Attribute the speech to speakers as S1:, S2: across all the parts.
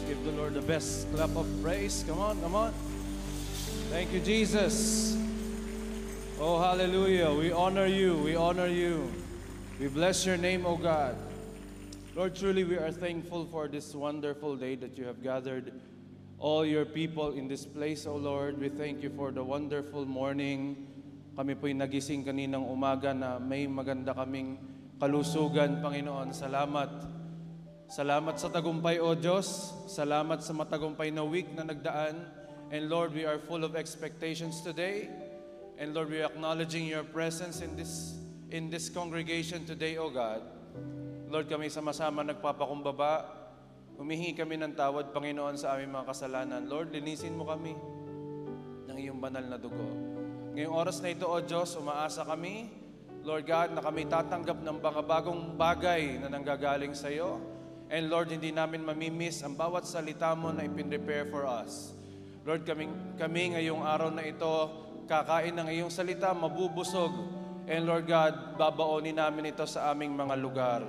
S1: Give the Lord the best clap of praise. Come on, come on. Thank you, Jesus. Oh, hallelujah. We honor you. We honor you. We bless your name, O God. Lord, truly we are thankful for this wonderful day that you have gathered all your people in this place, O Lord. We thank you for the wonderful morning. Kami po'y nagising kaninang umaga na may maganda kaming kalusugan, Panginoon. Salamat. Salamat sa tagumpay, O Diyos. Salamat sa matagumpay na week na nagdaan. And Lord, we are full of expectations today. And Lord, we are acknowledging your presence in this congregation today, O God. Lord, kami sama-sama nagpapakumbaba. Humihingi kami ng tawad, Panginoon, sa aming mga kasalanan. Lord, linisin mo kami ng iyong banal na dugo. Ngayong oras na ito, O Diyos, umaasa kami, Lord God, na kami tatanggap ng bagong bagay na nanggagaling sa iyo. And Lord, hindi namin mamimiss ang bawat salita mo na ipin-prepare for us. Lord, kami ngayong araw na ito, kakain ng iyong salita, mabubusog. And Lord God, babaonin namin ito sa aming mga lugar.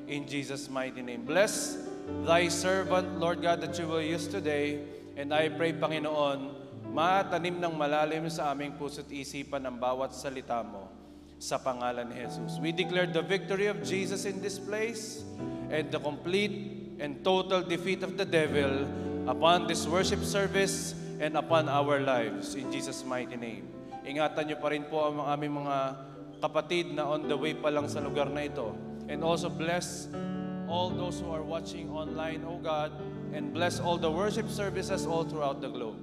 S1: In Jesus' mighty name. Bless thy servant, Lord God, that you will use today. And I pray, Panginoon, matanim ng malalim sa aming puso't isipan ang bawat salita mo sa pangalan ni Jesus. We declare the victory of Jesus in this place and the complete and total defeat of the devil upon this worship service and upon our lives. In Jesus' mighty name. Ingatan niyo pa rin po ang aming mga kapatid na on the way pa lang sa lugar na ito. And also bless all those who are watching online, O God, and bless all the worship services all throughout the globe.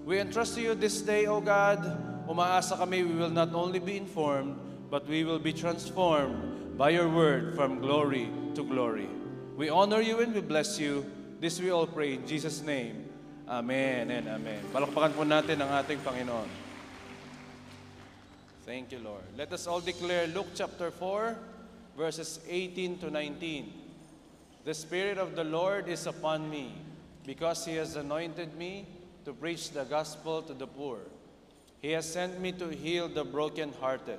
S1: We entrust to you this day, O God. Umaasa kami we will not only be informed, but we will be transformed by your word from glory to glory. We honor you and we bless you. This we all pray in Jesus' name. Amen and amen. Palakpakan po natin ang ating Panginoon. Thank you, Lord. Let us all declare Luke chapter 4, verses 18 to 19. The Spirit of the Lord is upon me, because He has anointed me to preach the gospel to the poor. He has sent me to heal the brokenhearted,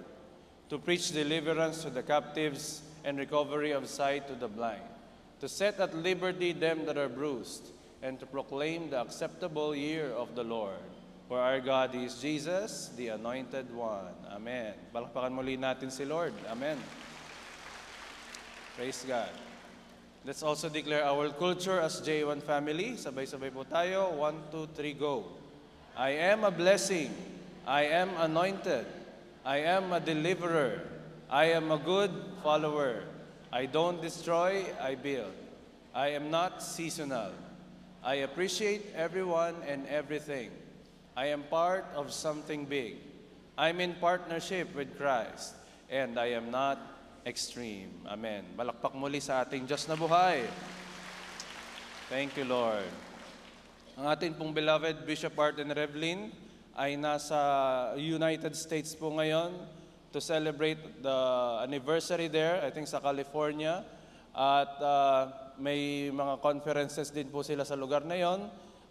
S1: to preach deliverance to the captives and recovery of sight to the blind, to set at liberty them that are bruised, and to proclaim the acceptable year of the Lord. For our God is Jesus, the Anointed One. Amen. Palakpakan muli natin si Lord. Amen. Praise God. Let's also declare our culture as J1 family. Sabay-sabay po tayo. 1, 2, 3, go. I am a blessing. I am anointed. I am a deliverer. I am a good follower. I don't destroy, I build. I am not seasonal. I appreciate everyone and everything. I am part of something big. I'm in partnership with Christ. And I am not extreme. Amen. Balakpak muli sa ating Diyos na buhay. Thank you, Lord. Ang ating pong beloved Bishop Art and Revlin ay nasa United States po ngayon to celebrate the anniversary there, I think sa California. At may mga conferences din po sila sa lugar na yon.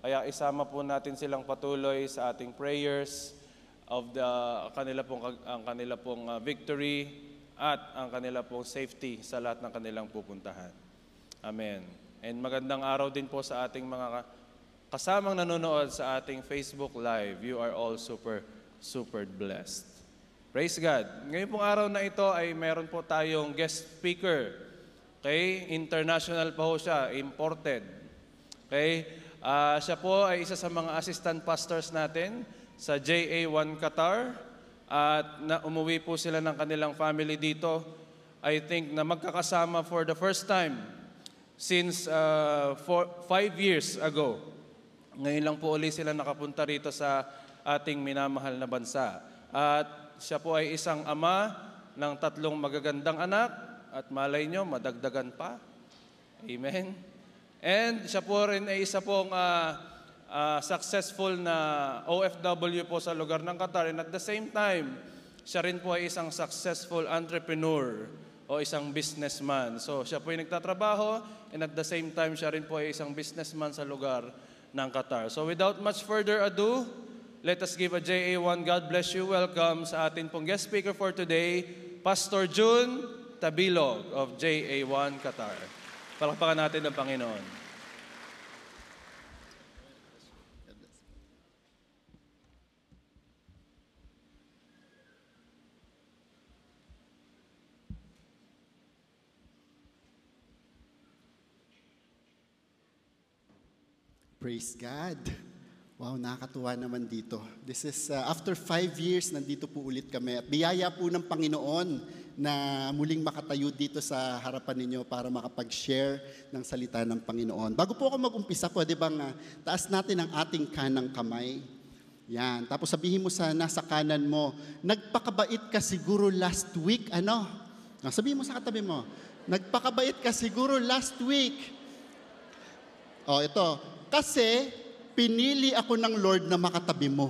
S1: Kaya isama po natin silang patuloy sa ating prayers of ang kanila pong victory at ang kanila pong safety sa lahat ng kanilang pupuntahan. Amen. And magandang araw din po sa ating mga kasamang nanonood sa ating Facebook Live. You are all super blessed. Praise God. Ngayon pong araw na ito ay meron po tayong guest speaker. Okay? International pa ho siya. Imported. Okay? Siya po ay isa sa mga assistant pastors natin sa JA1 Qatar. At umuwi po sila ng kanilang family dito. I think na magkakasama for the first time since 5 years ago. Ngayon lang po ulit sila nakapunta rito sa ating minamahal na bansa. At siya po ay isang ama ng 3 magagandang anak at malay nyo, madagdagan pa. Amen. And siya po rin ay isa pong successful na OFW po sa lugar ng Qatar. And at the same time, siya rin po ay isang successful entrepreneur o isang businessman. So siya po ay nagtatrabaho and at the same time, siya rin po ay isang businessman sa lugar ng Qatar. So without much further ado, let us give a JA1 God bless you welcome sa atin pong guest speaker for today, Pastor June Tabilog of JA1 Qatar. Palakpakan natin ang Panginoon.
S2: Praise God. Wow, nakakatuwa naman dito. This is, after 5 years, nandito po ulit kami. At biyaya po ng Panginoon na muling makatayo dito sa harapan ninyo para makapag-share ng salita ng Panginoon. Bago po ako mag-umpisa, pwede bang taas natin ang ating kanang kamay? Yan. Tapos sabihin mo sa nasa kanan mo, nagpakabait ka siguro last week, ano? Sabihin mo sa katabi mo, nagpakabait ka siguro last week. Oh, ito. Kasi pinili ako ng Lord na makatabi mo.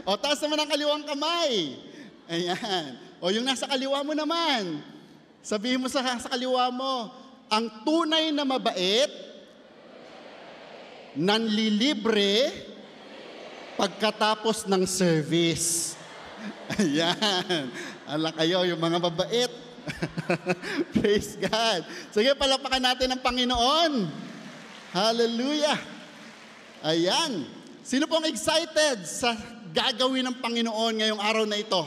S2: O, taas naman ang kaliwang kamay. Ayan. O, yung nasa kaliwa mo naman. Sabihin mo sa kaliwa mo, ang tunay na mabait, nanlilibre, pagkatapos ng service. Ayan. Ala kayo, yung mga mabait. Praise God. Sige, palapakan natin ang Panginoon. Hallelujah! Ayan. Sino pong excited sa gagawin ng Panginoon ngayong araw na ito?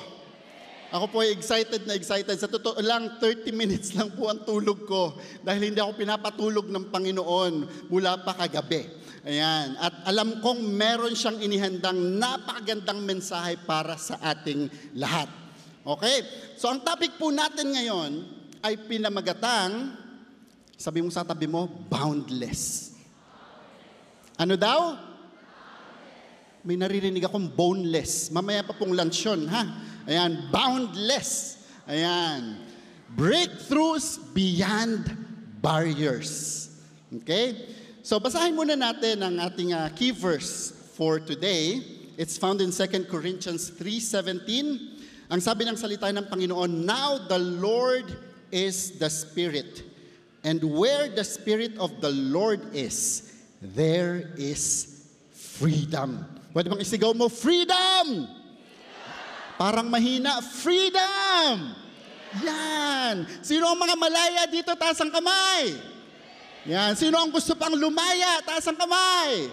S2: Ako po ay excited na excited. Sa totoo lang, 30 minutes lang po ang tulog ko dahil hindi ako pinapatulog ng Panginoon mula pa kagabi. Ayan. At alam kong meron siyang inihandang napakagandang mensahe para sa ating lahat. Okay? So ang topic po natin ngayon ay pinamagatang, sabi mo sa tabi mo, boundless. Ano daw? May naririnig akong boneless. Mamaya pa pong lunch yun, ha? Ayan, boundless. Ayan. Breakthroughs beyond barriers. Okay? So, basahin muna natin ang ating key verse for today. It's found in 2 Corinthians 3:17. Ang sabi ng salita ng Panginoon, now the Lord is the Spirit. And where the Spirit of the Lord is, there is freedom. Pwede bang isigaw mo, freedom! Parang mahina, freedom! Yan! Sino ang mga malaya dito? Taas ang kamay! Yan! Sino ang gusto pang lumaya? Taas ang kamay!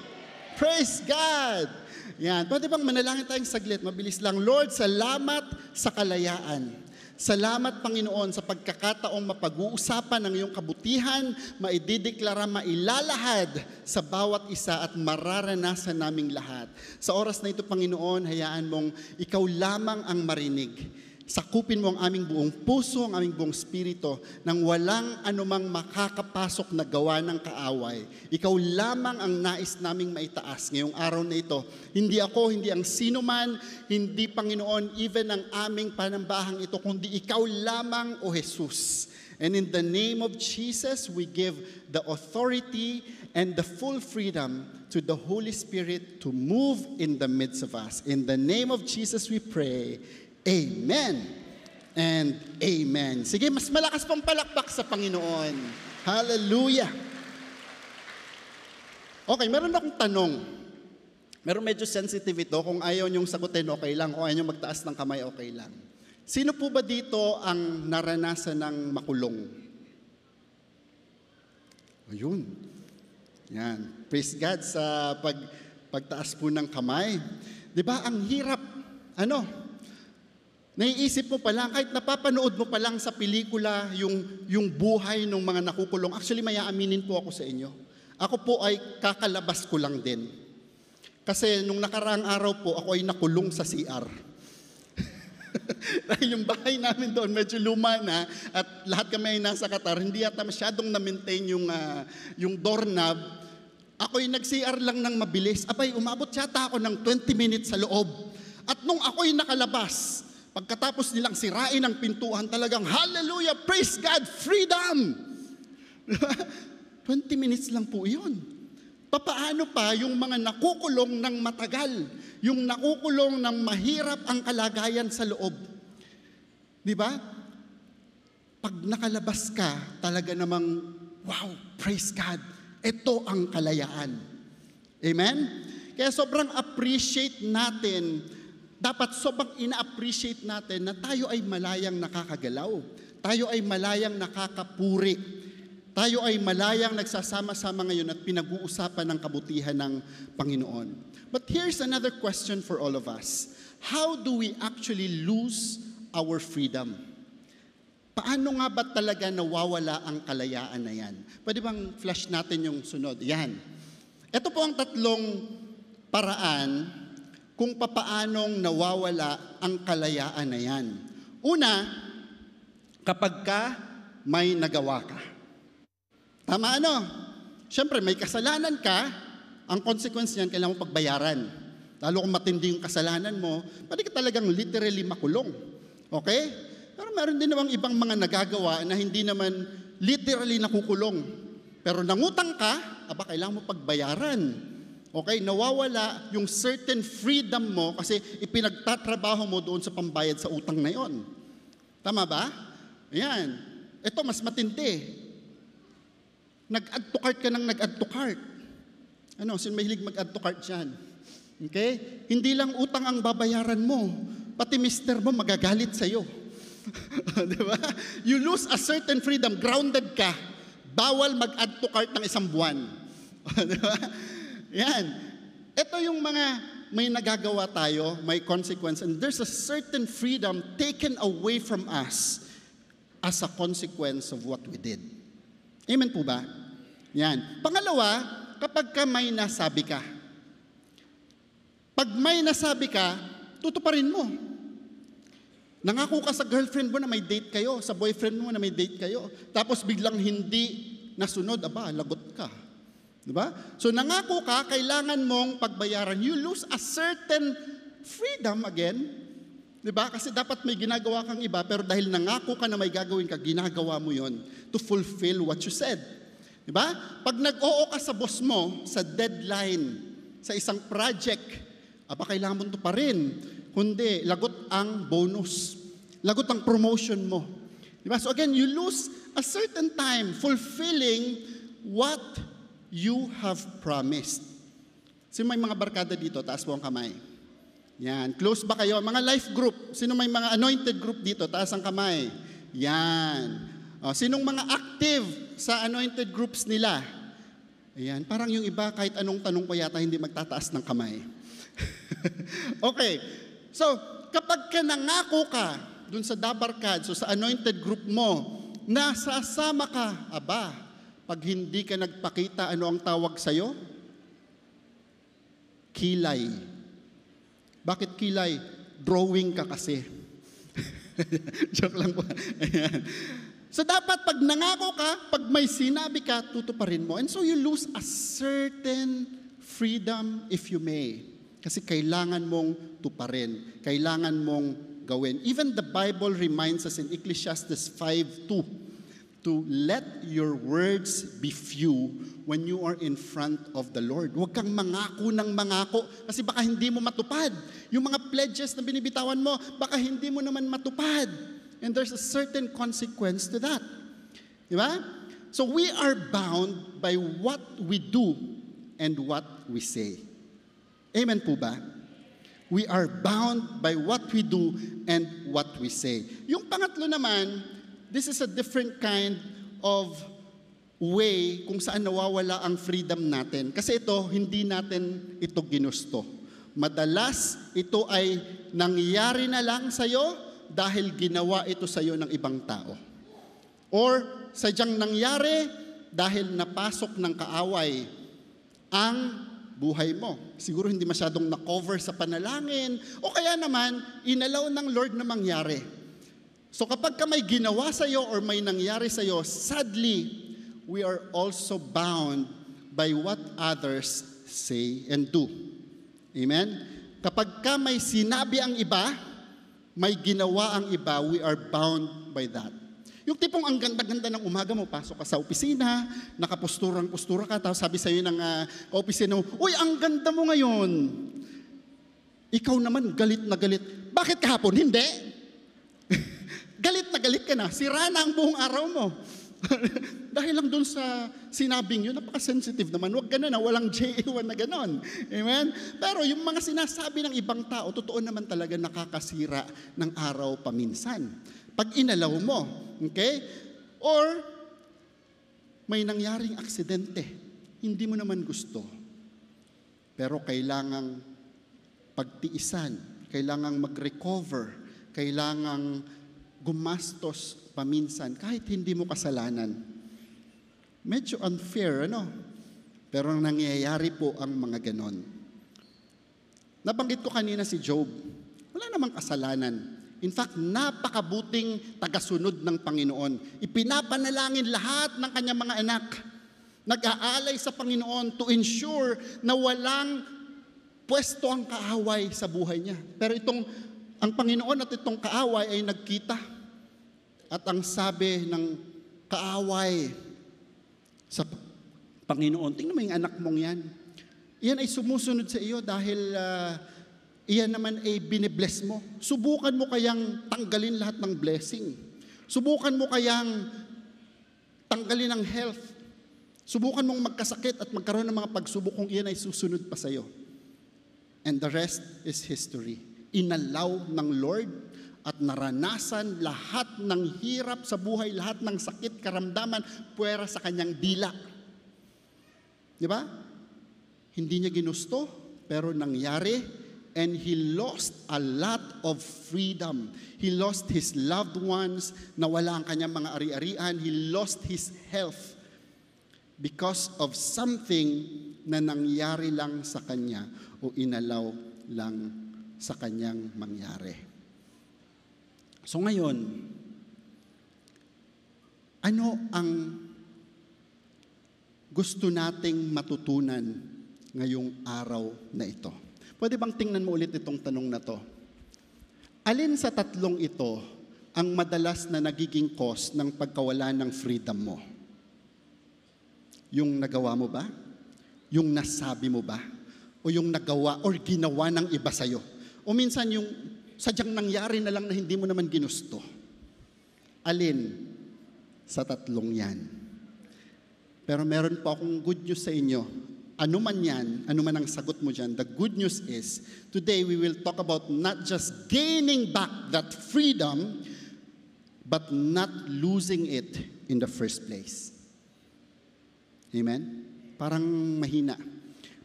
S2: Praise God! Yan! Pwede bang manalangin tayong saglit? Mabilis lang. Lord, salamat sa kalayaan. Salamat, Panginoon, sa pagkakataong mapag-uusapan ng iyong kabutihan, maidideklara, mailalahad sa bawat isa at mararanasan naming lahat. Sa oras na ito, Panginoon, hayaan mong ikaw lamang ang marinig. Sakupin mo ang aming buong puso, ang aming buong spirito, nang walang anumang makakapasok na gawa ng kaaway. Ikaw lamang ang nais naming maitaas ngayong araw na ito. Hindi ako, hindi ang sino man, hindi Panginoon, even ang aming panambahang ito, kundi ikaw lamang, O Jesus. And in the name of Jesus, we give the authority and the full freedom to the Holy Spirit to move in the midst of us. In the name of Jesus we pray. Amen and amen. Sige, mas malakas pang palakpak sa Panginoon. Hallelujah. Okay, meron akong tanong. Meron medyo sensitive ito. Kung ayaw niyong sagutin, okay lang. Kung ayaw niyong magtaas ng kamay, okay lang. Sino po ba dito ang naranasan ng makulong? Ayun. Yan. Praise God sa pagtaas po ng kamay. Diba, ang hirap. Naiisip mo pa lang, kahit napapanood mo pa lang sa pelikula yung buhay ng mga nakukulong. Actually, may aaminin po ako sa inyo. Ako po ay kakalabas ko lang din. Kasi nung nakaraang araw po, ako ay nakulong sa CR. Dahil yung bahay namin doon medyo luma na at lahat kami ay nasa Qatar, hindi yata masyadong na-maintain yung doorknob. Ako ay nag-CR lang ng mabilis. Abay, umabot yata ako ng 20 minutes sa loob. At nung ako ay nakalabas, pagkatapos nilang sirain ang pintuan, talagang hallelujah, praise God, freedom! 20 minutes lang po yun. Papaano pa yung mga nakukulong ng matagal, yung nakukulong ng mahirap ang kalagayan sa loob? Di ba? Pag nakalabas ka, talaga namang, wow, praise God, ito ang kalayaan. Amen? Kaya sobrang appreciate natin, dapat sobrang ina-appreciate natin na tayo ay malayang nakakagalaw. Tayo ay malayang nakakapuri. Tayo ay malayang nagsasama-sama ngayon at pinag-uusapan ng kabutihan ng Panginoon. But here's another question for all of us. How do we actually lose our freedom? Paano nga ba talaga nawawala ang kalayaan na yan? Pwede bang flash natin yung sunod? Yan. Ito po ang tatlong paraan kung papaanong nawawala ang kalayaan na yan. Una, kapag ka may nagawa ka. Tama ano? Siyempre, may kasalanan ka, ang consequence niyan, kailangan mo pagbayaran. Lalo kung matindi yung kasalanan mo, pwede ka talagang literally makulong. Okay? Pero meron din namang ibang mga nagagawa na hindi naman literally nakukulong. Pero nangutang ka, kailangan mo pagbayaran. Okay? Nawawala yung certain freedom mo kasi ipinagtatrabaho mo doon sa pambayad sa utang na yon. Tama ba? Ayan. Ito, mas matindi. Nag-add to cart ka ng nag-add to cart. Ano, sino mahilig mag-add to cart dyan? Okay? Hindi lang utang ang babayaran mo, pati mister mo magagalit sa'yo. Diba? You lose a certain freedom, grounded ka. Bawal mag-add to cart ng isang buwan. Diba? Yan. Ito yung mga may nagagawa tayo, may consequence, and there's a certain freedom taken away from us as a consequence of what we did. Amen po ba? Yan. Pangalawa, kapag ka may nasabi ka. Pag may nasabi ka, tutuparin mo. Nangako ka sa girlfriend mo na may date kayo, sa boyfriend mo na may date kayo, tapos biglang hindi nasunod, lagot ka. Diba? So nangako ka, kailangan mong pagbayaran. You lose a certain freedom again. Diba? Kasi dapat may ginagawa kang iba, pero dahil nangako ka na may gagawin ka, ginagawa mo yon to fulfill what you said. Diba? Pag nag-oo ka sa boss mo, sa deadline, sa isang project, kailangan mo tuparin. Kundi, lagot ang bonus. Lagot ang promotion mo. Diba? So again, you lose a certain time fulfilling what you have promised. Sino may mga barkada dito? Taas po ang kamay. Yan. Close ba kayo? Mga life group. Sino may mga anointed group dito? Taas ang kamay. Yan. Sinong mga active sa anointed groups nila? Ayan. Parang yung iba, kahit anong tanong ko yata, hindi magtataas ng kamay. Okay. So, kapag ka nangako ka dun sa Dabarkad, so sa anointed group mo, nasasama ka, pag hindi ka nagpakita, ano ang tawag sa'yo? Kilay. Bakit kilay? Drawing ka kasi. Joke lang po. Ayan. So dapat pag nangako ka, pag may sinabi ka, tutuparin mo. And so you lose a certain freedom if you may. Kasi kailangan mong tuparin. Kailangan mong gawin. Even the Bible reminds us in Ecclesiastes 5:2 to let your words be few when you are in front of the Lord. Huwag kang mangako ng mangako kasi baka hindi mo matupad. Yung mga pledges na binibitawan mo, baka hindi mo naman matupad. And there's a certain consequence to that. Di ba? So we are bound by what we do and what we say. Amen po ba? We are bound by what we do and what we say. Yung pangatlo naman, this is a different kind of way kung saan nawawala ang freedom natin. Kasi ito, hindi natin ito ginusto. Madalas, ito ay nangyari na lang sa'yo dahil ginawa ito sa'yo ng ibang tao. Or sadyang nangyari dahil napasok ng kaaway ang buhay mo. Siguro hindi masyadong na-cover sa panalangin o kaya naman inalaw ng Lord na mangyari. So kapag ka may ginawa sa iyo or may nangyari sa iyo, sadly, we are also bound by what others say and do. Amen? Kapag ka may sinabi ang iba, may ginawa ang iba, we are bound by that. Yung tipong ang ganda-ganda ng umaga mo, pasok ka sa opisina, nakapusturang-pustura ka, tapos sabi sa iyo ng opisina mo, uy, ang ganda mo ngayon. Ikaw naman, galit na galit. Bakit kahapon? Hindi. Galit na galit ka na. Sira na ang buong araw mo. Dahil lang dun sa sinabing yun, napaka-sensitive naman. Huwag ganun na, walang J1 na ganun. Amen? Pero yung mga sinasabi ng ibang tao, totoo naman talaga nakakasira ng araw paminsan. Pag inalaw mo, okay? Or, may nangyaring aksidente, hindi mo naman gusto. Pero kailangang pagtiisan, kailangang mag-recover, kailangang gumastos paminsan kahit hindi mo kasalanan. Medyo unfair, ano? Pero nangyayari po ang mga ganon. Nabanggit ko kanina si Job. Wala namang kasalanan. In fact, napakabuting tagasunod ng Panginoon. Ipinapanalangin lahat ng kanyang mga anak. Nag-aalay sa Panginoon to ensure na walang pwesto ang kaaway sa buhay niya. Pero ang Panginoon at itong kaaway ay nagkita. At ang sabi ng kaaway sa Panginoon, tingnan mo yung anak mong yan. Iyan ay sumusunod sa iyo dahil iyan naman ay binibless mo. Subukan mo kayang tanggalin lahat ng blessing. Subukan mo kayang tanggalin ang health. Subukan mong magkasakit at magkaroon ng mga pagsubok kung iyan ay susunod pa sa iyo. And the rest is history. Inalaw ng Lord at naranasan lahat ng hirap sa buhay, lahat ng sakit, karamdaman, puwera sa kanyang dila. Di ba? Hindi niya ginusto, pero nangyari, and he lost a lot of freedom. He lost his loved ones, nawala ang kanyang mga ari-arian, he lost his health because of something na nangyari lang sa kanya o inalaw lang sa kanyang mangyari. So ngayon, ano ang gusto nating matutunan ngayong araw na ito? Pwede bang tingnan mo ulit itong tanong na to? Alin sa tatlong ito ang madalas na nagiging cause ng pagkawala ng freedom mo? Yung nagawa mo ba? Yung nasabi mo ba? O yung nagawa or ginawa ng iba sa'yo? O minsan yung sadyang nangyari na lang na hindi mo naman ginusto? Alin sa tatlong yan? Pero meron po akong good news sa inyo. Ano man yan, ano man ang sagot mo dyan, the good news is, today we will talk about not just gaining back that freedom, but not losing it in the first place. Amen? Parang mahina.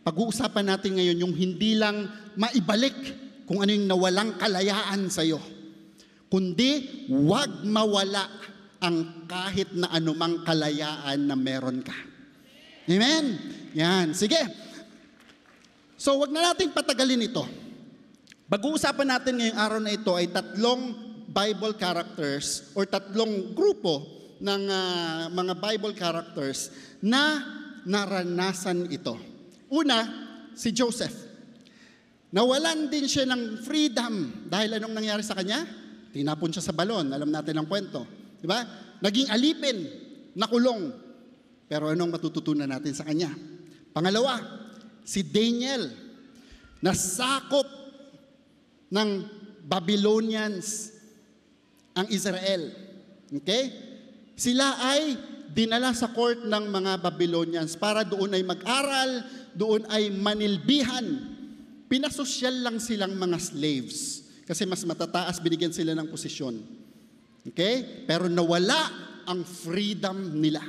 S2: Pag-uusapan natin ngayon yung hindi lang maibalik kung ano yung nawalang kalayaan sa'yo, kundi wag mawala ang kahit na anumang kalayaan na meron ka. Amen? Yan. Sige. So, wag na nating patagalin ito. Pag-uusapan natin ngayong araw na ito ay tatlong Bible characters or tatlong grupo ng mga Bible characters na naranasan ito. Una, si Joseph. Nawalan din siya ng freedom dahil anong nangyari sa kanya? Tinapon siya sa balon. Alam natin ang kwento. Diba? Naging alipin, nakulong. Pero anong matututunan natin sa kanya? Pangalawa, si Daniel, nasakop ng Babylonians ang Israel. Okay? Sila ay dinala sa court ng mga Babylonians para doon ay mag-aral, doon ay manilbihan. Pinasosyal lang silang mga slaves kasi mas matataas, binigyan sila ng posisyon. Okay? Pero nawala ang freedom nila.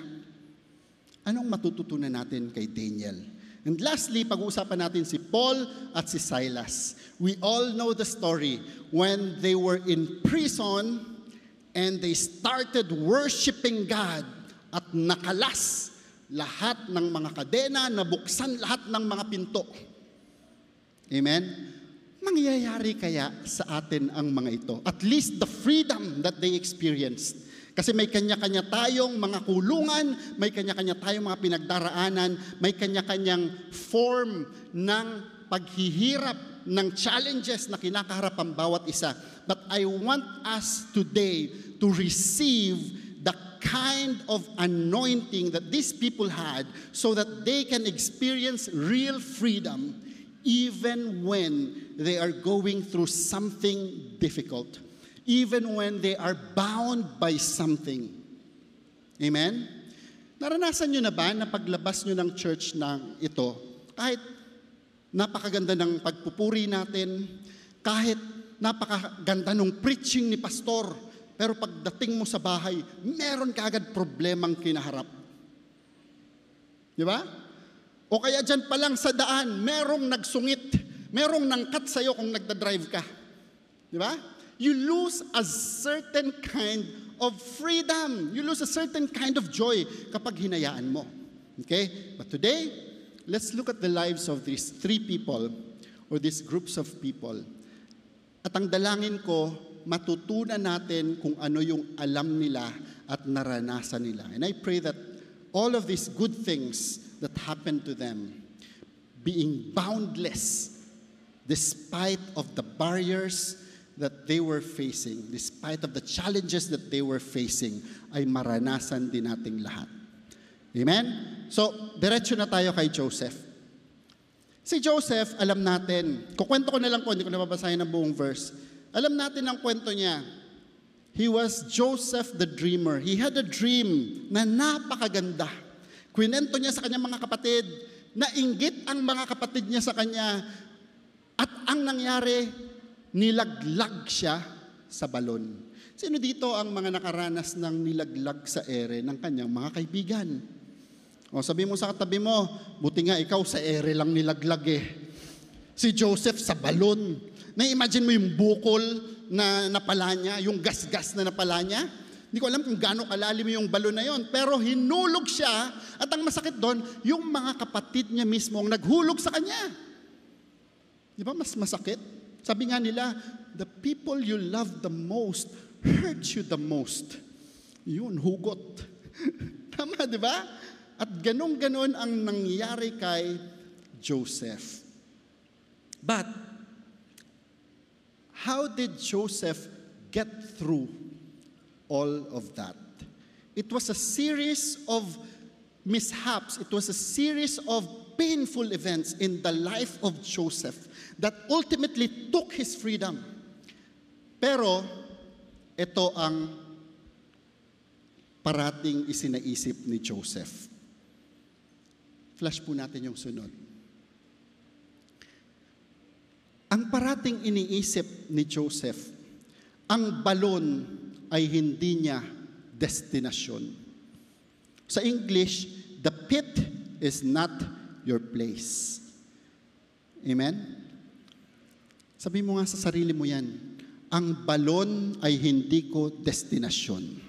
S2: Anong matututunan natin kay Daniel? And lastly, pag-uusapan natin si Paul at si Silas. We all know the story when they were in prison and they started worshiping God at nakalas lahat ng mga kadena, nabuksan lahat ng mga pinto. Amen? Mangyayari kaya sa atin ang mga ito? At least the freedom that they experienced. Kasi may kanya-kanya tayong mga kulungan, may kanya-kanya tayong mga pinagdaraanan, may kanya-kanyang form ng paghihirap, ng challenges na kinakaharap ang bawat isa. But I want us today to receive the kind of anointing that these people had so that they can experience real freedom even when they are going through something difficult. Even when they are bound by something. Amen? Naranasan nyo na ba na paglabas nyo ng church na ito, kahit napakaganda ng pagpupuri natin, kahit napakaganda ng preaching ni pastor, pero pagdating mo sa bahay, meron ka agad problemang kinaharap. Di ba? O kaya dyan pa lang sa daan, merong nagsungit, merong nangkat sa'yo kung nagdadrive ka. Di ba? you lose a certain kind of freedom. You lose a certain kind of joy kapag hinayaan mo. Okay? But today, let's look at the lives of these three people or these groups of people. At ang dalangin ko, matutunan natin kung ano yung alam nila at naranasan nila. And I pray that all of these good things that happened to them, being boundless despite of the barriers that they were facing, despite of the challenges that they were facing, ay maranasan din nating lahat. Amen? So, diretso na tayo kay Joseph. Si Joseph, alam natin, kukwento ko na lang po, hindi ko nababasahin ang buong verse. Alam natin ang kwento niya. He was Joseph the dreamer. He had a dream na napakaganda. Kwento niya sa kanyang mga kapatid, nainggit ang mga kapatid niya sa kanya, at ang nangyari, nilaglag siya sa balon. Sino dito ang mga nakaranas ng nilaglag sa ere ng kanyang mga kaibigan? O sabi mo sa katabi mo, buti nga ikaw sa ere lang nilaglag eh. Si Joseph sa balon. Na-imagine mo yung bukol na napala niya, yung gas-gas na napala niya? Hindi ko alam kung gaano kalalim yung balon na yon, pero hinulog siya, at ang masakit doon, yung mga kapatid niya mismo ang naghulog sa kanya. Di ba mas masakit? Sabi nga nila, the people you love the most hurt you the most. Yun, hugot. Tama, di ba? At ganun-ganon ang nangyari kay Joseph. But, how did Joseph get through all of that? It was a series of mishaps. It was a series of painful events in the life of Joseph that ultimately took his freedom. Pero, ito ang parating isinaisip ni Joseph. Flash po natin yung sunod. Ang parating iniisip ni Joseph, ang balon ay hindi niya destinasyon. Sa English, the pit is not your place. Amen? Sabi mo nga sa sarili mo yan, ang balon ay hindi ko destinasyon.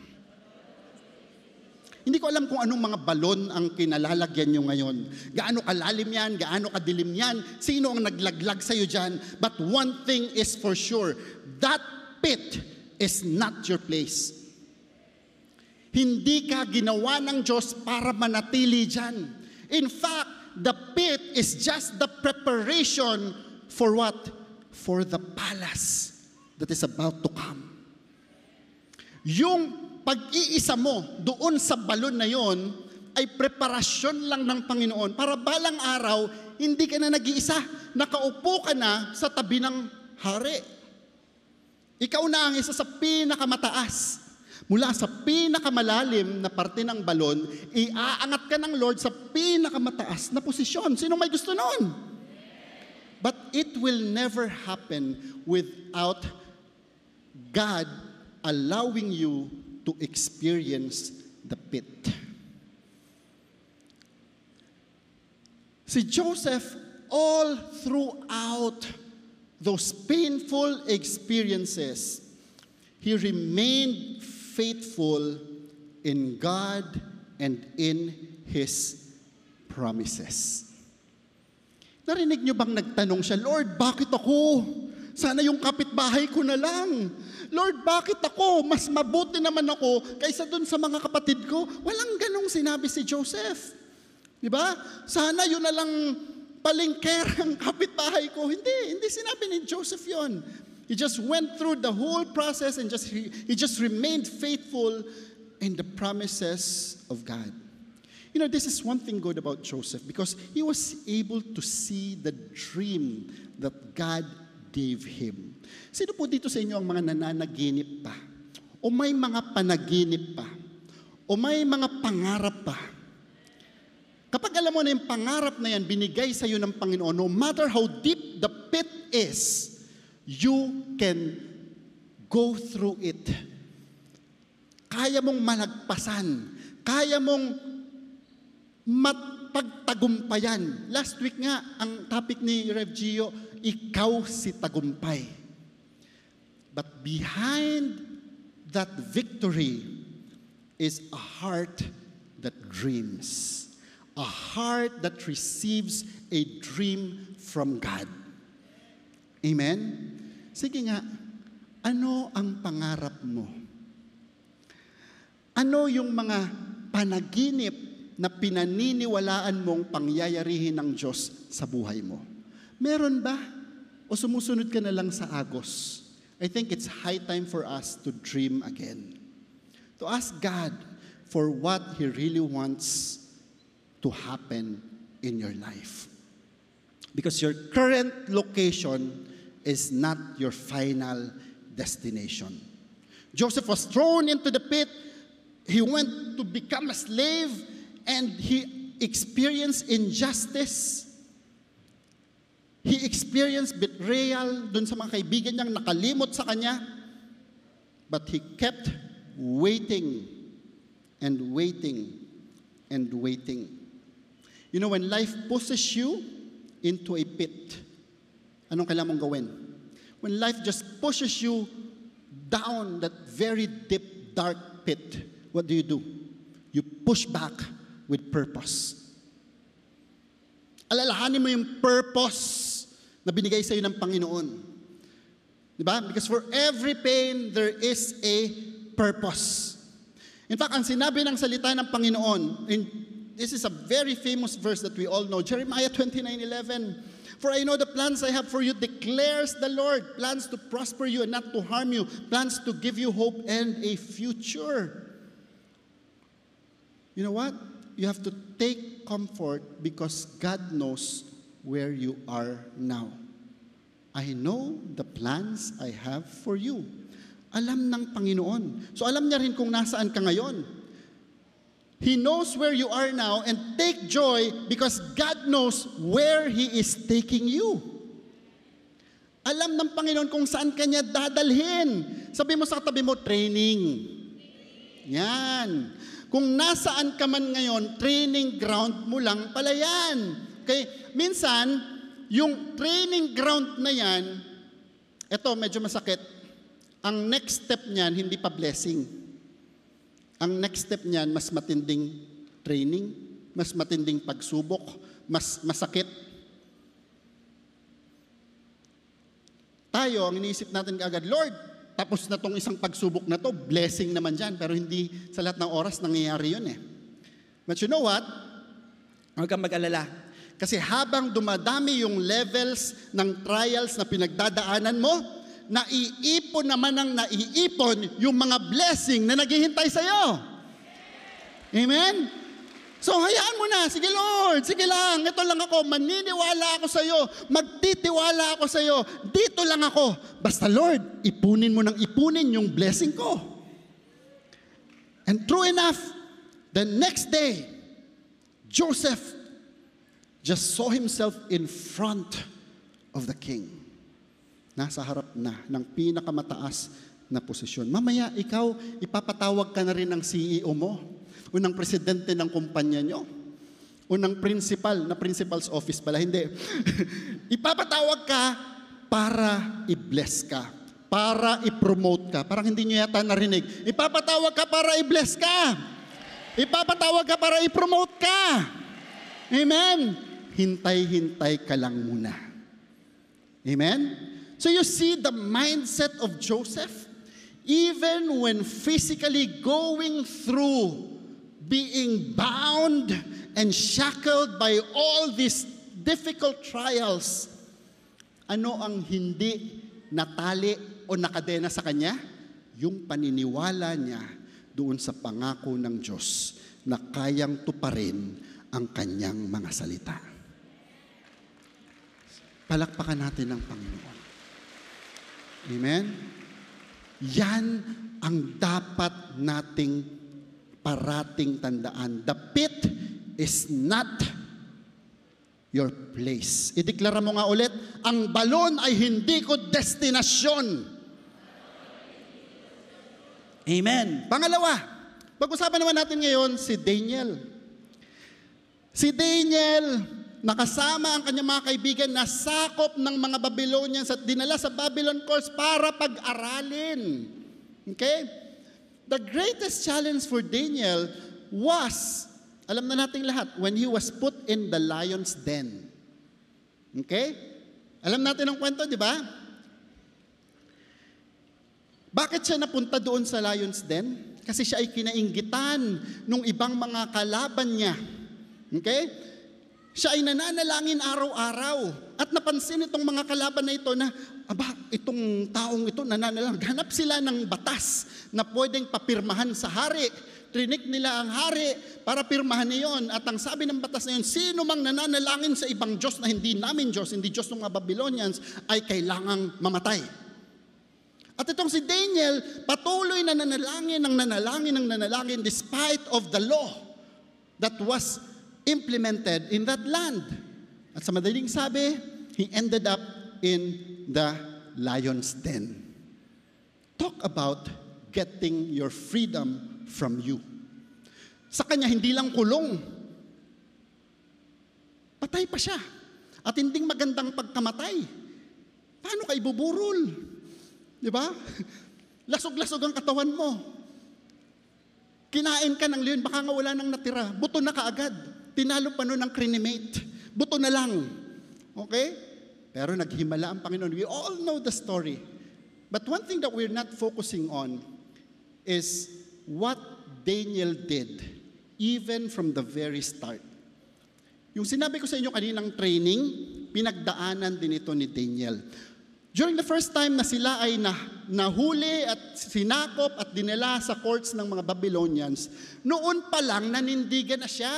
S2: Hindi ko alam kung anong mga balon ang kinalalagyan nyo ngayon. Gaano kalalim yan, gaano kadilim yan, sino ang naglaglag sa'yo dyan. But one thing is for sure, that pit is not your place. Hindi ka ginawa ng Diyos para manatili dyan. In fact, the pit is just the preparation for what? For the palace that is about to come. Yung pag-iisa mo doon sa balon na yon ay preparasyon lang ng Panginoon para balang araw, hindi ka na nag-iisa. Nakaupo ka na sa tabi ng hari. Ikaw na ang isa sa pinakamataas. Mula sa pinakamalalim na parte ng balon, iaangat ka ng Lord sa pinakamataas na posisyon. Sino may gusto noon? But it will never happen without God allowing you to experience the pit. Si Joseph, all throughout those painful experiences, he remained faithful in God and in His promises. Narinig niyo bang nagtanong siya, Lord, bakit ako? Sana yung kapitbahay ko na lang. Lord, bakit ako? Mas mabuti naman ako kaysa dun sa mga kapatid ko. Walang ganong sinabi si Joseph. Diba? Sana yun na lang palingkerang kapitbahay ko. Hindi sinabi ni Joseph yon. He just went through the whole process and he just remained faithful in the promises of God. You know, this is one thing good about Joseph because he was able to see the dream that God gave him. Sino po dito sa inyo ang mga nananaginip pa? O may mga panaginip pa? O may mga pangarap pa? Kapag alam mo na yung pangarap na yan, binigay sa iyo ng Panginoon, no matter how deep the pit is, you can go through it. Kaya mong malagpasan. Kaya mong pagtagumpayan. Last week nga, ang topic ni Rev Gio, ikaw si tagumpay. But behind that victory is a heart that dreams. A heart that receives a dream from God. Amen? Sige nga, ano ang pangarap mo? Ano yung mga panaginip na pinaniniwalaan mong pangyayarihin ng Diyos sa buhay mo? Meron ba? O sumusunod ka na lang sa agos? I think it's high time for us to dream again. To ask God for what He really wants to happen in your life. Because your current location is not your final destination. Joseph was thrown into the pit. He went to become a slave and he experienced injustice. He experienced betrayal dun sa mga kaibigan niyang nakalimot sa kanya. But he kept waiting and waiting and waiting. You know, when life pushes you into a pit, anong kailangan mong gawin? When life just pushes you down that very deep, dark pit, what do? You push back with purpose. Alalahanin mo yung purpose na binigay sa iyo ng Panginoon. Diba? Because for every pain, there is a purpose. In fact, ang sinabi ng salita ng Panginoon, this is a very famous verse that we all know, Jeremiah 29:11. For I know the plans I have for you, declares the Lord, plans to prosper you and not to harm you, plans to give you hope and a future. You know what? You have to take comfort because God knows where you are now. I know the plans I have for you. Alam ng Panginoon. So alam niya rin kung nasaan ka ngayon. He knows where you are now and take joy because God knows where He is taking you. Alam ng Panginoon kung saan ka niya dadalhin. Sabi mo sa katabi mo, training. Yan. Kung nasaan ka man ngayon, training ground mo lang pala yan. Okay? Minsan, yung training ground na yan, eto medyo masakit. Ang next step niyan, hindi pa blessing. Ang next step niyan, mas matinding training, mas matinding pagsubok, mas masakit. Tayo, ang iniisip natin kaagad, Lord, tapos na tong isang pagsubok na to, blessing naman dyan, pero hindi sa lahat ng oras nangyayari yun eh. But you know what? Huwag kang mag-alala. Kasi habang dumadami yung levels ng trials na pinagdadaanan mo, naiipon naman ang naiipon yung mga blessing na naghihintay sa'yo. Amen? So hayaan mo na, sige Lord, sige lang, ito lang ako, maniniwala ako sa'yo, magtitiwala ako sa'yo, dito lang ako. Basta Lord, ipunin mo ng ipunin yung blessing ko. And true enough, the next day, Joseph just saw himself in front of the king. Nasa harap na ng pinakamataas na posisyon. Mamaya, ikaw, ipapatawag ka na rin ng CEO mo, o ng presidente ng kumpanya nyo, o ng principal's office pala, hindi. Ipapatawag ka para i-bless ka, para i-promote ka. Parang hindi nyo yata narinig. Ipapatawag ka para i-bless ka. Ipapatawag ka para i-promote ka. Amen? Hintay-hintay ka lang muna. Amen? So you see the mindset of Joseph, even when physically going through being bound and shackled by all these difficult trials, ano ang hindi natali o nakadena sa kanya? Yung paniniwala niya doon sa pangako ng Diyos na kayang tuparin ang kanyang mga salita. Palakpakan natin ang Panginoon. Amen? Yan ang dapat nating parating tandaan. The pit is not your place. Ideklara mo nga ulit, ang balon ay hindi ko destinasyon. Amen. Pangalawa, pag-usapan naman natin ngayon si Daniel. Si Daniel nakasama ang kanyang mga kaibigan na sakop ng mga Babylonians at dinala sa Babylon course para pag-aralin. Okay? The greatest challenge for Daniel was, alam na nating lahat, when he was put in the lion's den. Okay? Alam natin ang kwento, di ba? Bakit siya napunta doon sa lion's den? Kasi siya ay kinainggitan ng ibang mga kalaban niya. Okay? Siya ay nananalangin araw-araw. At napansin itong mga kalaban na ito na, itong taong ito nananalang. Hanap sila ng batas na pwedeng papirmahan sa hari. Trinik nila ang hari para pirmahan niyon. At ang sabi ng batas na yun, sino mang nananalangin sa ibang Diyos na hindi namin Diyos, hindi Diyos ng mga Babylonians, ay kailangang mamatay. At itong si Daniel, patuloy na nanalangin despite of the law that was implemented in that land. At sa madaling sabi, he ended up in the lion's den. Talk about getting your freedom from you. Sa kanya, hindi lang kulong. Patay pa siya. At hindi magandang pagkamatay. Paano ka ibuburol? Di ba? Lasog-lasog ang katawan mo. Kinain ka ng leon, baka nga wala nang natira. Buto na kaagad. Tinalo pa nun ng crinimate. Buto na lang. Okay? Pero naghimala ang Panginoon. We all know the story. But one thing that we're not focusing on is what Daniel did even from the very start. Yung sinabi ko sa inyo kaninang training, pinagdaanan din ito ni Daniel. During the first time na sila ay nahuli at sinakop at dinala sa courts ng mga Babylonians, noon pa lang nanindigan na siya.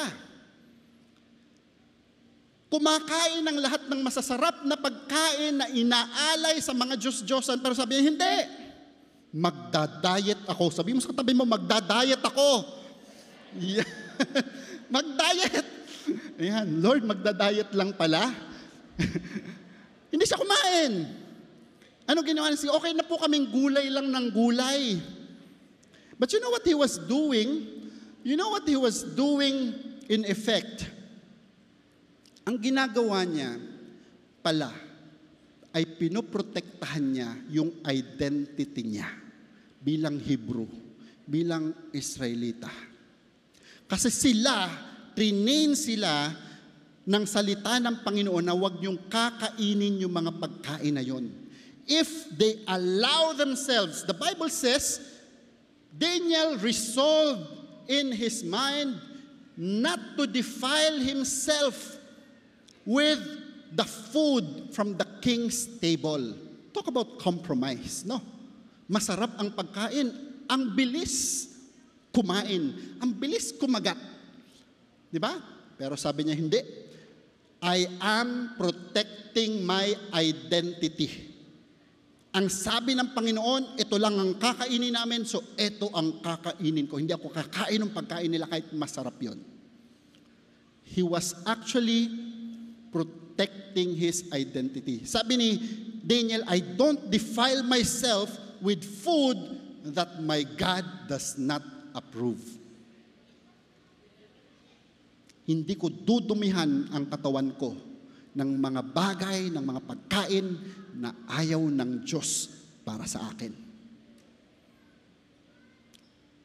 S2: Kumakain ng lahat ng masasarap na pagkain na inaalay sa mga Diyos-Diyosan, pero sabi niya, hindi. Magda-diet ako. Sabi mo sa katabi mo, magda-diet ako. Yeah. Mag-diet. Ayan, Lord, magda-diet lang pala. Hindi siya kumain. Ano ginawa niya? Okay na po kaming gulay lang ng gulay. But you know what he was doing? You know what he was doing in effect? Ang ginagawa niya pala ay pinoprotektahan niya yung identity niya bilang Hebrew, bilang Israelita. Kasi trinain sila ng salita ng Panginoon na huwag niyong kakainin yung mga pagkain na yon. If they allow themselves, the Bible says, Daniel resolved in his mind not to defile himself with the food from the king's table. Talk about compromise, no? Masarap ang pagkain, ang bilis kumain, ang bilis kumagat. Di ba? Pero sabi niya, hindi. I am protecting my identity. Ang sabi ng Panginoon, ito lang ang kakainin namin, so ito ang kakainin ko. Hindi ako kakain ng pagkain nila kahit masarap yon. He was actually protecting his identity. Sabi ni Daniel, I don't defile myself with food that my God does not approve. Hindi ko dudumihan ang katawan ko ng mga bagay, ng mga pagkain na ayaw ng Diyos para sa akin.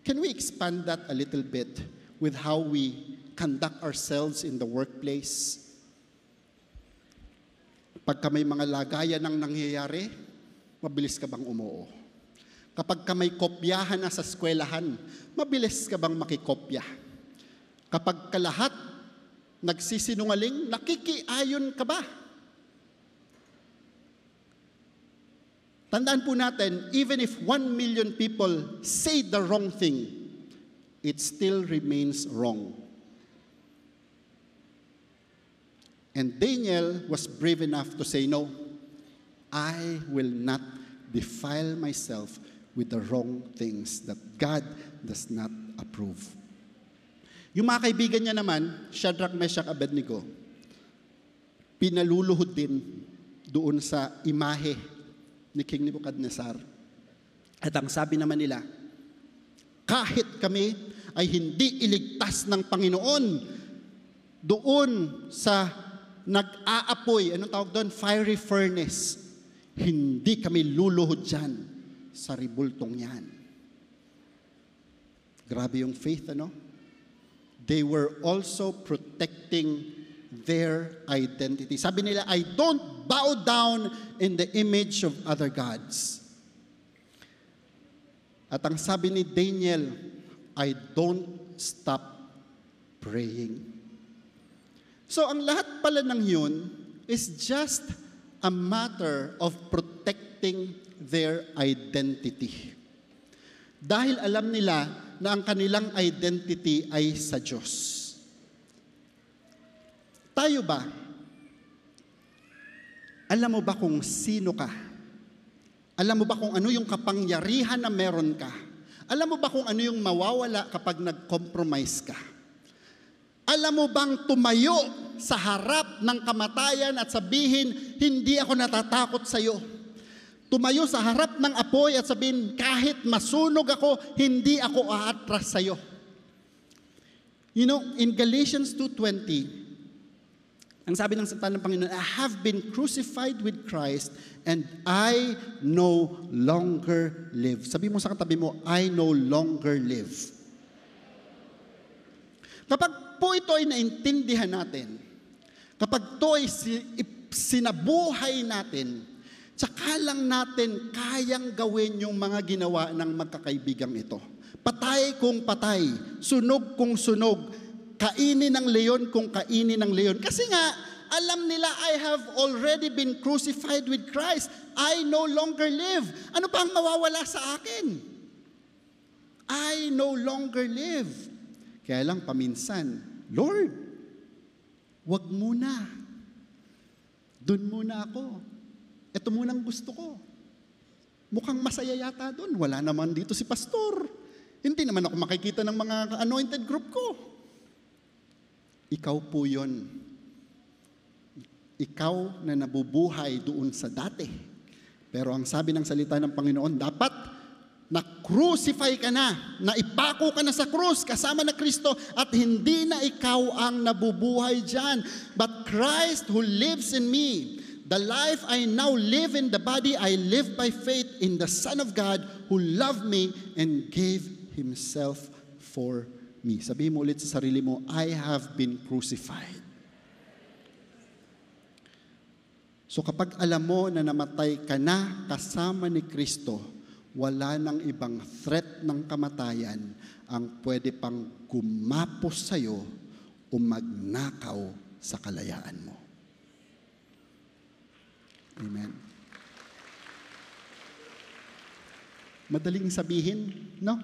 S2: Can we expand that a little bit with how we conduct ourselves in the workplace? Pagka may mga lagayan ng nangyayari, mabilis ka bang umuo? Kapag ka may kopyahan na sa eskwelahan, mabilis ka bang makikopya? Kapag ka lahat nagsisinungaling, nakikiayon ka ba? Tandaan po natin, even if 1 million people say the wrong thing, it still remains wrong. And Daniel was brave enough to say, no, I will not defile myself with the wrong things that God does not approve. Yung mga kaibigan niya naman, Shadrach, Meshach, Abednego, pinaluluhod din doon sa imahe ni King Nebuchadnezzar. At ang sabi naman nila, kahit kami ay hindi iligtas ng Panginoon doon sa nag-aapoy, anong tawag doon? Fiery furnace. Hindi kami luluhod dyan sa ribultong yan. Grabe yung faith, ano? They were also protecting their identity. Sabi nila, I don't bow down in the image of other gods. At ang sabi ni Daniel, I don't stop praying. So ang lahat pala ng yun is just a matter of protecting their identity. Dahil alam nila na ang kanilang identity ay sa Diyos. Tayo ba? Alam mo ba kung sino ka? Alam mo ba kung ano yung kapangyarihan na meron ka? Alam mo ba kung ano yung mawawala kapag nag-compromise ka? Alam mo bang tumayo sa harap ng kamatayan at sabihin, hindi ako natatakot sa iyo? Tumayo sa harap ng apoy at sabihin, kahit masunog ako, hindi ako aatras sa iyo. You know, in Galatians 2:20, ang sabi ng salita ng Panginoon, I have been crucified with Christ and I no longer live. Sabi mo sa katabi mo, I no longer live. Kapag po ito ay naintindihan natin, kapag ito ay sinabuhay natin, tsaka lang natin kayang gawin yung mga ginawa ng magkakaibigang ito. Patay kung patay, sunog kung sunog, kainin ng leon kung kainin ng leon. Kasi nga, alam nila, I have already been crucified with Christ. I no longer live. Ano pa ang mawawala sa akin? I no longer live. Kaya lang paminsan, Lord, wag muna. Doon muna ako. Ito munang gusto ko. Mukhang masaya yata doon. Wala naman dito si pastor. Hindi naman ako makikita ng mga anointed group ko. Ikaw po yun. Ikaw na nabubuhay doon sa dati. Pero ang sabi ng salita ng Panginoon, dapat na-crucify ka na, naipako ka na sa krus kasama na Kristo at hindi na ikaw ang nabubuhay dyan. But Christ who lives in me, the life I now live in the body, I live by faith in the Son of God who loved me and gave Himself for me. Sabihin mo ulit sa sarili mo, I have been crucified. So kapag alam mo na namatay ka na kasama ni Kristo, wala nang ibang threat ng kamatayan ang pwede pang gumapos sa'yo o magnakaw sa kalayaan mo. Amen. Madaling sabihin, no?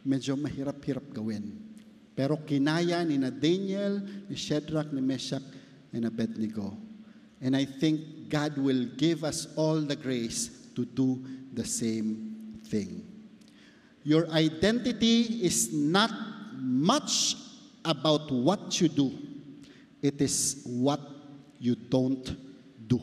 S2: Medyo mahirap-hirap gawin. Pero kinaya ni na Daniel, ni Shadrach, ni Meshach, and Abednego. And I think God will give us all the grace to do the same thing. Your identity is not much about what you do. It is what you don't do.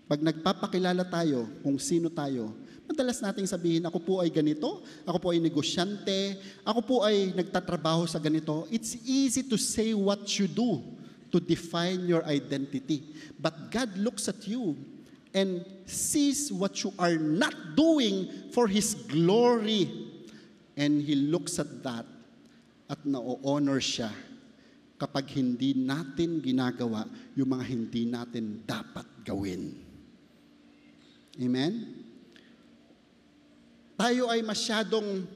S2: Pag nagpapakilala tayo kung sino tayo, madalas nating sabihin, ako po ay ganito, ako po ay negosyante, ako po ay nagtatrabaho sa ganito. It's easy to say what you do to define your identity. But God looks at you and sees what you are not doing for His glory. And He looks at that at na-honor siya kapag hindi natin ginagawa yung mga hindi natin dapat gawin. Amen? Tayo ay masyadong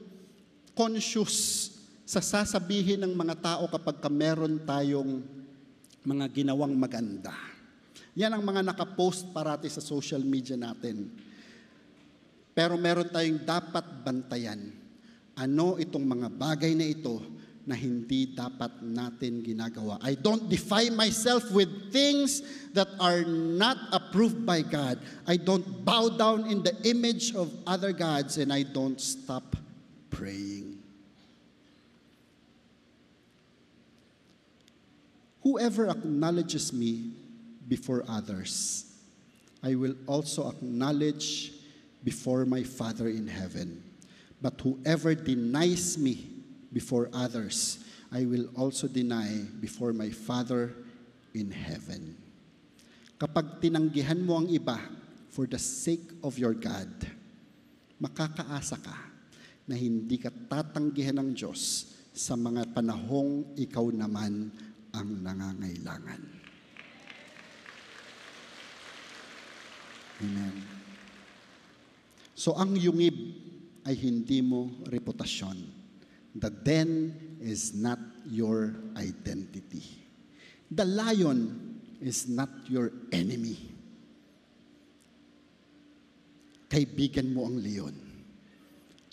S2: conscious sa sasabihin ng mga tao kapag meron tayong mga ginawang maganda. Yan ang mga nakapost parati sa social media natin. Pero meron tayong dapat bantayan. Ano itong mga bagay na ito na hindi dapat natin ginagawa? I don't define myself with things that are not approved by God. I don't bow down in the image of other gods, and I don't stop praying. Whoever acknowledges me before others, I will also acknowledge before my Father in heaven. But whoever denies me before others, I will also deny before my Father in heaven. Kapag tinanggihan mo ang iba for the sake of your God, makakaasa ka na hindi ka tatanggihan ng Diyos sa mga panahong ikaw naman ang nangangailangan. Amen. So ang yungib ay hindi mo reputasyon. The den is not your identity. The lion is not your enemy. Kaibigan mo ang leon.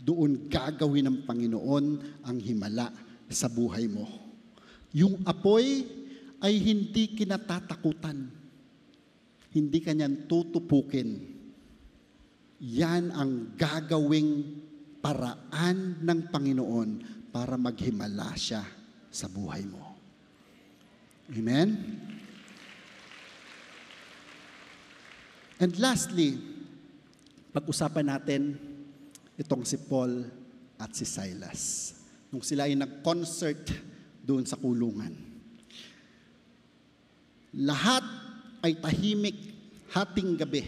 S2: Doon gagawin ng Panginoon ang himala sa buhay mo. Yung apoy ay hindi kinatatakutan. Hindi kanyan tutupukin. Yan ang gagawing paraan ng Panginoon para maghimala siya sa buhay mo. Amen? And lastly, pag-usapan natin itong si Paul at si Silas. Nung sila ay nag-concert doon sa kulungan. Lahat ay tahimik hating gabi.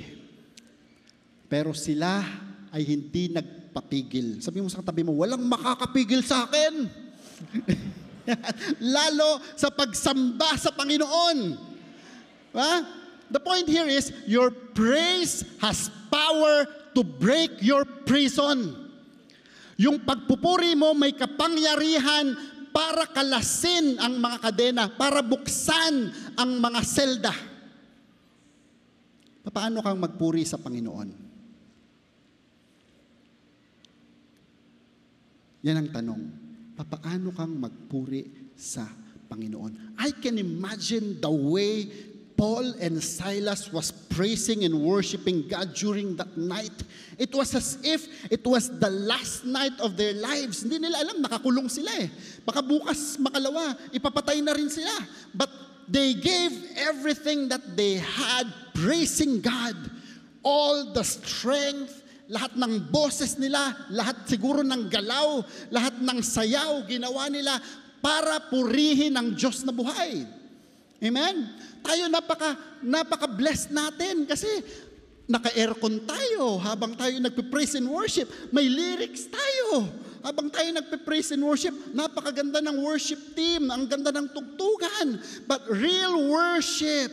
S2: Pero sila ay hindi nagpapigil. Sabi mo sa katabi mo, walang makakapigil sa akin. Lalo sa pagsamba sa Panginoon. Ha? The point here is, your praise has power to break your prison. Yung pagpupuri mo may kapangyarihan para kalasin ang mga kadena, para buksan ang mga selda. Paano kang magpuri sa Panginoon? Yan ang tanong. Paano kang magpuri sa Panginoon? I can imagine the way Paul and Silas was praising and worshiping God during that night. It was as if it was the last night of their lives. Hindi nila alam, nakakulong sila eh. Baka bukas makalawa, ipapatay na rin sila. But they gave everything that they had, praising God. All the strength, lahat ng boses nila, lahat siguro ng galaw, lahat ng sayaw, ginawa nila para purihin ang Diyos na buhay. Amen? Tayo napaka-blessed natin kasi naka-aircon tayo habang tayo nagpe-praise and worship. May lyrics tayo habang tayo nagpe-praise and worship. Napakaganda ng worship team, ang ganda ng tugtugan. But real worship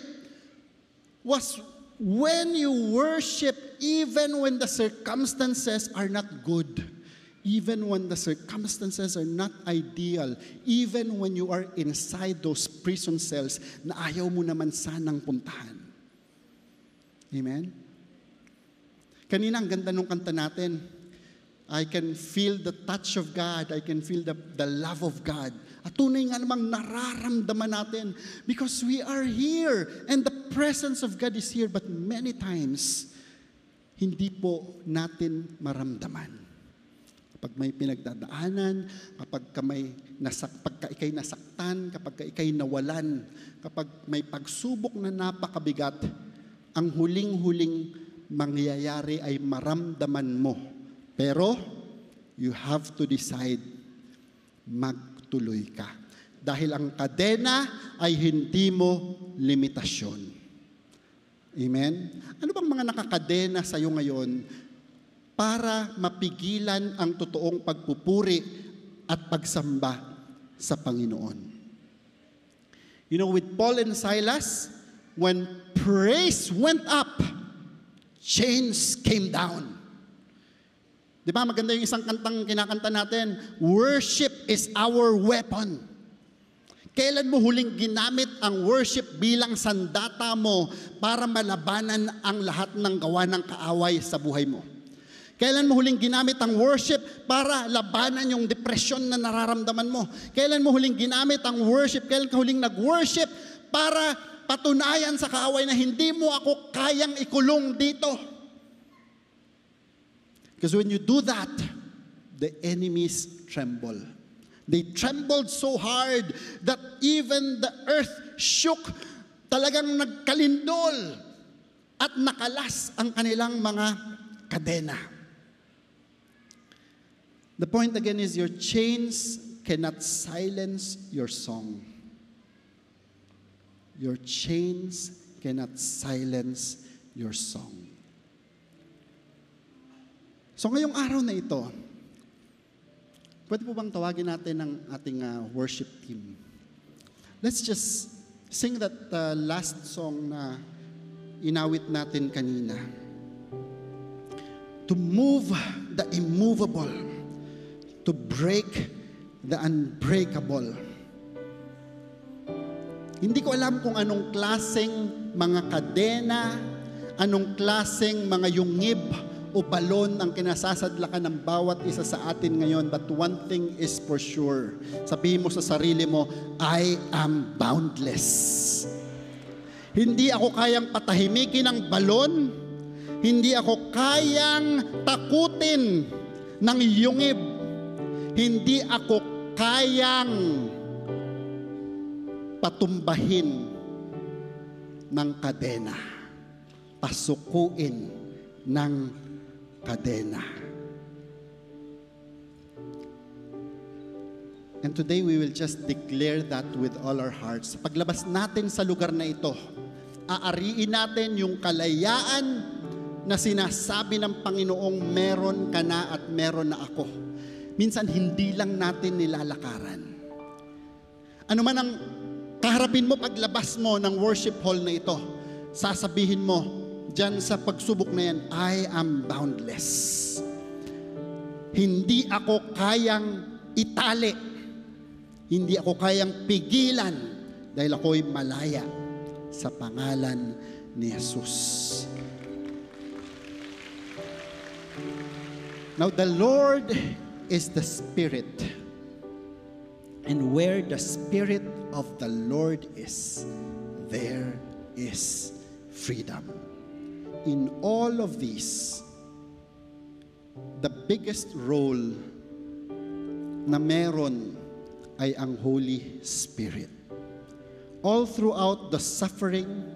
S2: was when you worship even when the circumstances are not good. Even when the circumstances are not ideal, even when you are inside those prison cells na ayaw mo naman sanang puntahan. Amen? Kanina ang ganda nung kanta natin. I can feel the touch of God. I can feel the love of God. At tunay nga namang nararamdaman natin because we are here and the presence of God is here, but many times, hindi po natin maramdaman. Kapag may pinagdadaanan, kapag ikay nasaktan, kapag ikay nawalan, kapag may pagsubok na napakabigat, ang huling-huling mangyayari ay maramdaman mo. Pero, you have to decide, magtuloy ka. Dahil ang kadena ay hindi mo limitasyon. Amen? Ano bang mga nakakadena sa iyo ngayon para mapigilan ang totoong pagpupuri at pagsamba sa Panginoon? You know, with Paul and Silas, when praise went up, chains came down. Di ba maganda yung isang kantang kinakanta natin, worship is our weapon. Kailan mo huling ginamit ang worship bilang sandata mo para malabanan ang lahat ng gawa ng kaaway sa buhay mo? Kailan mo huling ginamit ang worship para labanan yung depression na nararamdaman mo? Kailan mo huling ginamit ang worship? Kailan ka huling nag-worship para patunayan sa kaaway na hindi mo ako kayang ikulong dito? Because when you do that, the enemies tremble. They trembled so hard that even the earth shook. Talagang nagkalindol at nakalas ang kanilang mga kadena. The point again is your chains cannot silence your song. Your chains cannot silence your song. So ngayong araw na ito, pwede po bang tawagin natin ang ating worship team? Let's just sing that last song na inawit natin kanina. To move the immovable, to break the unbreakable. Hindi ko alam kung anong klaseng mga kadena, anong klaseng mga yungib o balon ang kinasasadlakan ng bawat isa sa atin ngayon. But one thing is for sure. Sabihin mo sa sarili mo, I am boundless. Hindi ako kayang patahimikin ng balon. Hindi ako kayang takutin ng yungib. Hindi ako kayang patumbahin ng kadena, pasukuin ng kadena. And today we will just declare that with all our hearts. Paglabas natin sa lugar na ito, aariin natin yung kalayaan na sinasabi ng Panginoong meron ka na at meron na ako. Minsan hindi lang natin nilalakaran. Ano man ang kaharapin mo paglabas mo ng worship hall na ito, sasabihin mo dyan sa pagsubok na yan, I am boundless. Hindi ako kayang itali. Hindi ako kayang pigilan dahil ako'y malaya sa pangalan ni Jesus. Now the Lord is the Spirit. And where the Spirit of the Lord is, there is freedom. In all of these, the biggest role na meron ay ang Holy Spirit. All throughout the suffering,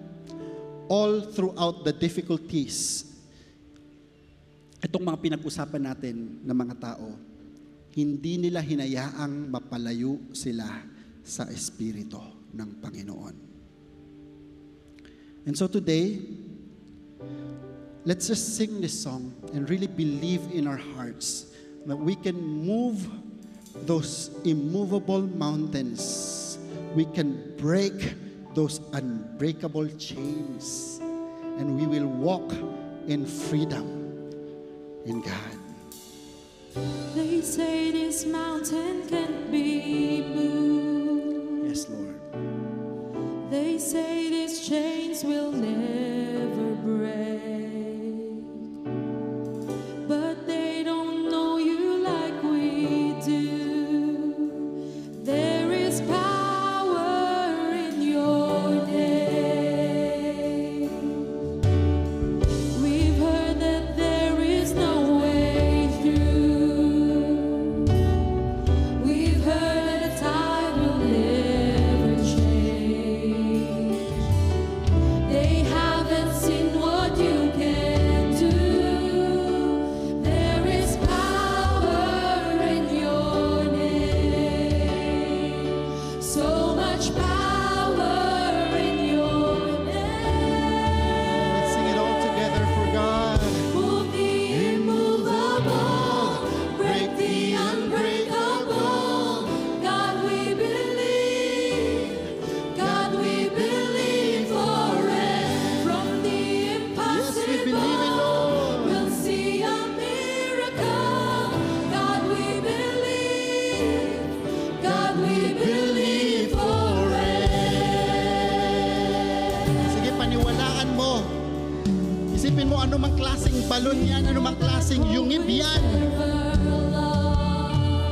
S2: all throughout the difficulties, itong mga pinag-usapan natin ng mga tao, hindi nila hinayaang mapalayo sila sa Espiritu ng Panginoon. And so today, let's just sing this song and really believe in our hearts that we can move those immovable mountains. We can break those unbreakable chains. And we will walk in freedom in God.
S3: They say this mountain can't be moved.
S2: Yes, Lord.
S3: They say these chains will never break. But they don't know you like we do. There is power in your name. We've heard that there is no way through. We've heard that the tide will never change. They haven't seen what you can do. There is power in your name. So much power in your name.
S2: Let's sing it all together for God.
S3: Move the immovable, break the unbreakable. God, we believe. God, we believe for it. From the
S2: Yes, we believe it,
S3: impossible,
S2: Lord.
S3: we'll see a miracle. God, we believe. God, we believe for it.
S2: Sige, paniwalaan mo. Isipin mo ano mang klaseng balon yan, ano mang klaseng yungib yan.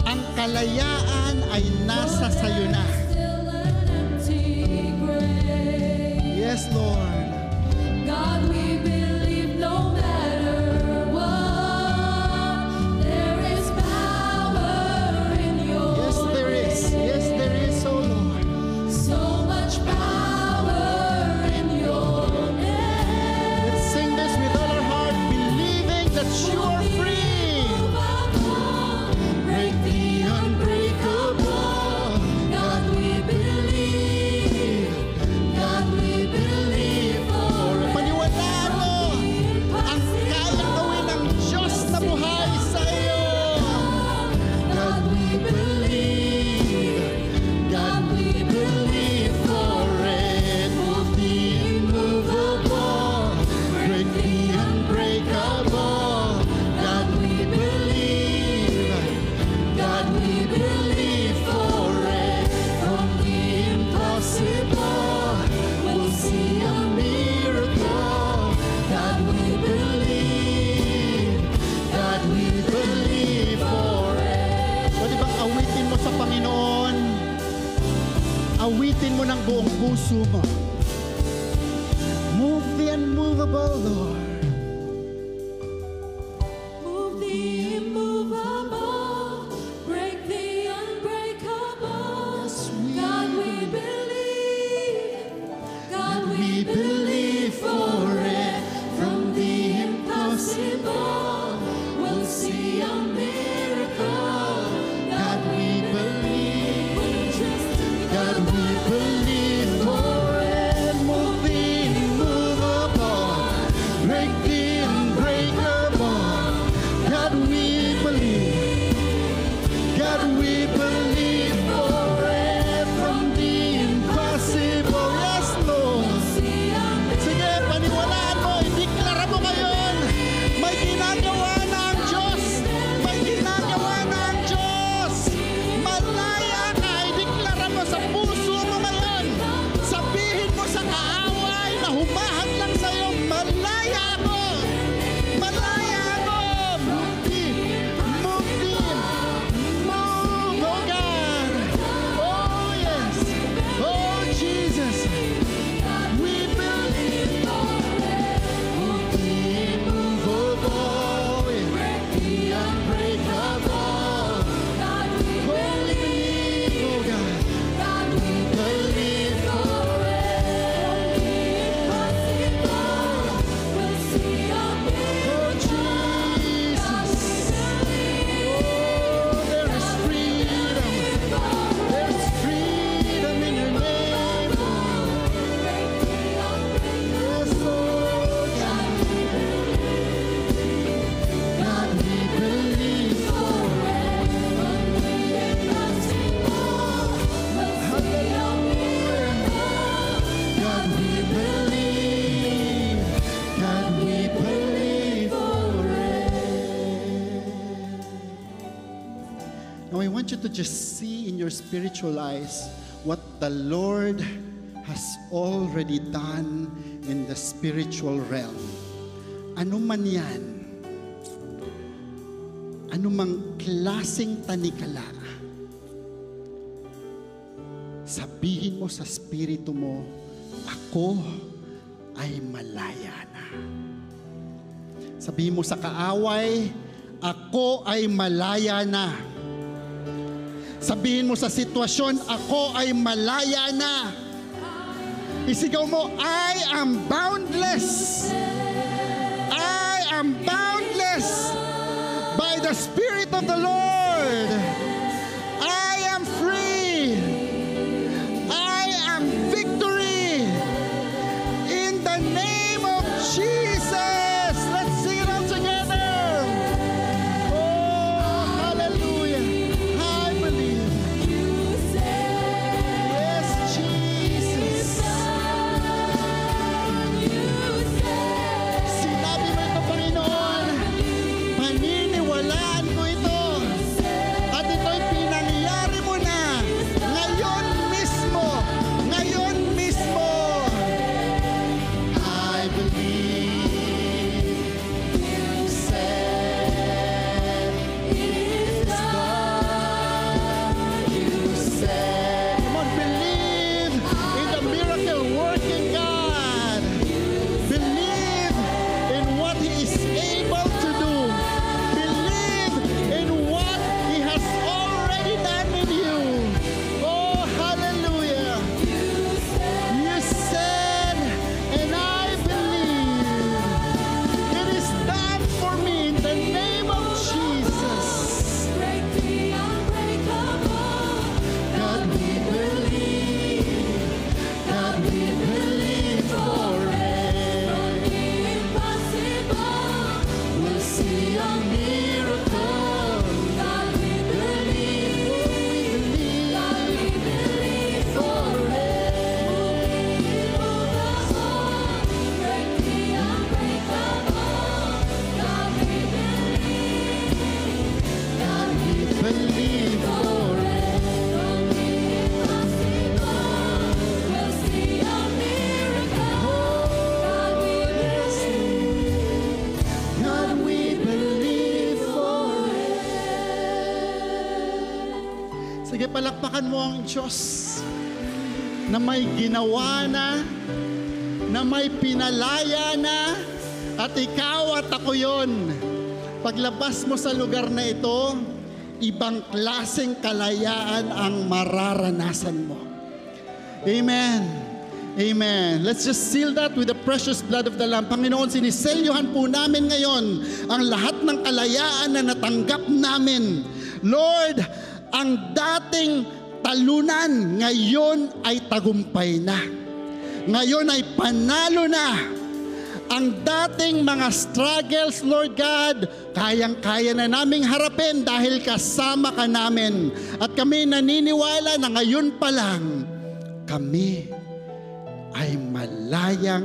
S2: Ang kalayaan ay nasa sayo na.
S3: Still an empty grave.
S2: Yes, Lord.
S3: God, we believe no matter what, there is power in your
S2: Yes, there is. Yes, there is, oh Lord.
S3: so much power in your name.
S2: Let's sing this with all our heart, believing that you are free.
S3: Break the unbreakable.
S2: Awitin mo ng buong puso mo. Move the unmovable, Lord.
S3: Move the immovable, break the unbreakable.
S2: Yes, we
S3: God, we believe. God, we
S2: believe
S3: believe for it. From the impossible, we'll see a miracle.
S2: God, we believe.
S3: Put your trust in
S2: God, we believe for it. Move the immovable, break the unbreakable. God, we believe. God, we believe for it. From the impossible, yes, Lord. Sige, paniwalaan mo, ideklara mo ngayon. May ginagawa na ang Diyos. May ginagawa na ang Diyos. Malaya ka, ideklara mo sa puso mo ngayon. Sabihin mo sa kaaway na humahad lang sa'yo, malaya ako. Malaya ako. Move, oh God. Oh yes. Oh Jesus. We believe. Move the immovable, break the unbreakable. Oh, we believe, oh God. We believe for oh Jesus. Oh, there is freedom. There's freedom in your name. Yes, Lord God. God, we believe for God, we believe. God, we believe for it. Now, I want you to just see in your spiritual eyes what the Lord has already done in the spiritual realm. Ano man yan, anumang klaseng tanikala, sabihin mo sa spirito mo, ako ay malaya na. Sabihin mo sa kaaway, ako ay malaya na. Sabihin mo sa sitwasyon, ako ay malaya na. Isigaw mo, I am boundless. I am boundless by the Spirit of the Lord. I am free. I am victory. In the name of Jesus. Let's sing it all together. Oh, hallelujah. I believe. Yes, Jesus. Sinabi mo ito, Panginoon. Paniniwalaan ko ito. At ito'y pinangyari mo na. Ngayon mismo. Ngayon mismo. I believe you said it is done. You said. Come on, believe in the miracle working God. Believe in what He is able to do. Believe in what He has already done in you. Oh, hallelujah. You said, and I believe it is done for me in the name of Jesus. God, we believe. God, we believe for it. We'll see a miracle. God, we believe. God, we believe for God, we believe for God, we believe for Sige, palakpakan mo ang Diyos. na may ginawa na may pinalaya na, at ikaw at ako yon. Paglabas mo sa lugar na ito, ibang klaseng kalayaan ang mararanasan mo. Amen. Amen. Let's just seal that with the precious blood of the Lamb. Panginoon, siniselyohan po namin ngayon ang lahat ng kalayaan na natanggap namin. Lord, ang dating talunan ngayon ay tagumpay na. Ngayon ay panalo na. Ang dating mga struggles, Lord God, kayang-kaya na naming harapin dahil kasama ka namin. At kami naniniwala na ngayon pa lang, kami ay malaya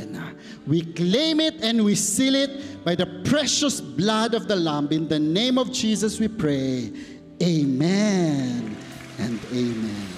S2: na. We claim it and we seal it by the precious blood of the Lamb. In the name of Jesus we pray. Amen and amen.